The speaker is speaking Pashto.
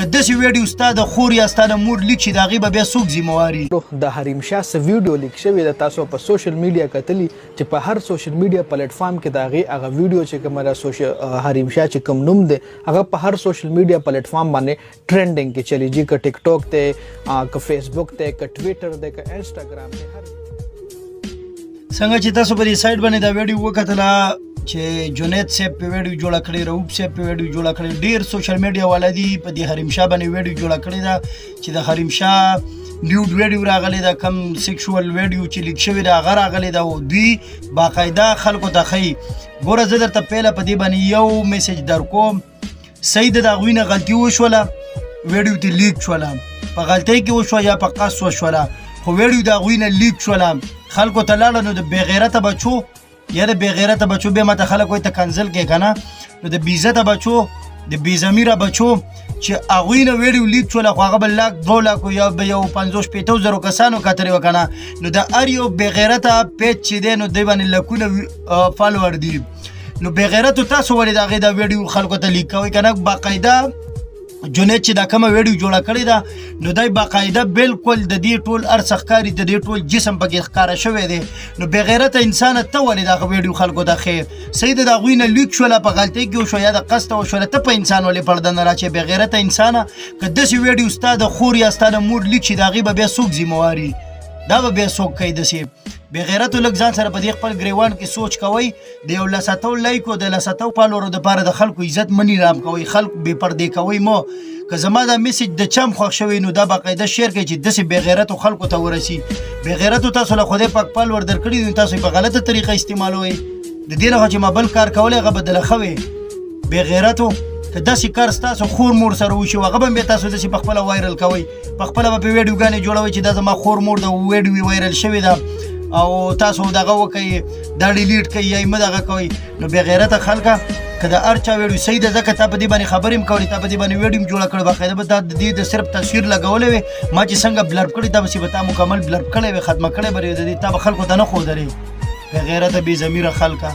که داسې ویډیو ستا د خور یا ستا د مور لیک شي د هغې به بیا څوک ذمواري. د حریم شاه څه ویډیو لیک شوی د تاسو په سوشل میډیا کتلی چې په هر سوشل میډیا پلیټ فارم کې د هغې هغه ویډیو چې کومه د حریم شاه چې کوم نوم دی هغه په هر سوشل میډیا پلیټ فارم باندې ټرینډینګ کې چلیږي، که ټیک ټاک دی، که فیسبوک دی، که ټویټر دی، که انسټاګرام دی. څنګه چې تاسو په دې سایټ باندې دا ویډیو وکتله چې جنید صاحب په ویډیو جوړه کړې، رؤوف صاحب په ویډیو جوړه کړې، ډېر سوشل میډیا والا دي په دې حریم شاه باندې ویډیو جوړه کړې ده چې د حریم شاه نیوډ ویډیو راغلی ده، کم سیکشوال ویډیو چې لیک شوی ده هغه راغلی ده او دوی باقاعده خلکو ته ښیي. ګوره زه درته پیله په دې باندې یو میسج در کوم، صحیح ده د هغوی نه غلطي وشوله، ویډیو ته لیک شوله، په غلطۍ کې وشوه یا په قصد وشوله، خو ویډیو د هغوی نه لیک شوله، خلکو ته لاړه، نو د بېغیرته بچو یا د بېغیرته بچو بیا ماته خلک وایي ته کنزل کې که نه، نو د بېعزته بچو د بېضمیره بچو چې هغوی نه ویډیو لیک شوله خو هغه به لاک 2 لاکو یا به یو 50-60 کسانو کتلې وه که نه، نو د هر یو بېغیرته پیج چې دی نو دی باندې لکونه فالوور دي. نو بېغیرتو تاسو ولې د هغې دا ویډیو خلکو ته لیک کوئ که نه؟ باقاعده جنید چې دا کومه ویډیو جوړه کړې ده نو دی باقاعده بالکل د دې ټول هر څه ښکاري، د دې ټول جسم پکې ښکاره شوی دی. نو بېغیرته انسانه ته ولې دغه ویډیو خلکو ته ښیې؟ صحیح ده د هغوی نه لیک شوله، په غلطۍ کې وشوه یا د قصده وشوله، ته په انسان ولې پرده نه راچې؟ بېغیرته انسانه که داسې ویډیو ستا د خور یا ستا د مور لیک شي د هغې به بیا څوک ذمواري؟ دا به بیا څوک کوي داسې؟ بېغیرتو لږ ځان سره په دې خپل ګریوان کې سوچ کوئ، د یو لساتو لایکو د لساتو فالورو دپاره د خلکو عزت مه نیلام کوئ، خلک بې پردې کوئ مه. که زما دا میسج د چم خوښ شوی نو دا باقاعده شیر کوئ چې داسې بېغیرتو خلکو ته ورسي. بېغیرتو تاسو له خدای پاک فالور در کړي دي، تاسو یې په غلطه طریقه استعمالوئ، د دې نه خو چې ما بل کار کولی هغه به دله ښه وی. بېغیرتو که داسې کار ستاسو خور مور سره وشي هغه به هم بیا تاسو داسې په خپله وایرل کوئ، په خپله به په ویډیوګانې جوړوئ چې دا زما خور مور د ویډیو وایرل شوې ده او تاسو دغه وکئ، دا ډیلیټ کوئ یا یې مه دغه کوئ. نو بېغیرته خلکه که د هر چا ویډیو صحیح ده ځکه تا په دې باندې خبرې هم کولې، تا په دې باندې ویډیو هم جوړه کړې، باقاعده به تا د دې د صرف تصویر لګولی وې، ما چې څنګه بلرب کړې دا پسې به تا مکمل بلرب کړی وې، ختمه کړی به تا به خلکو ته نه ښودلې. بېغیرته بېضمیره خلکه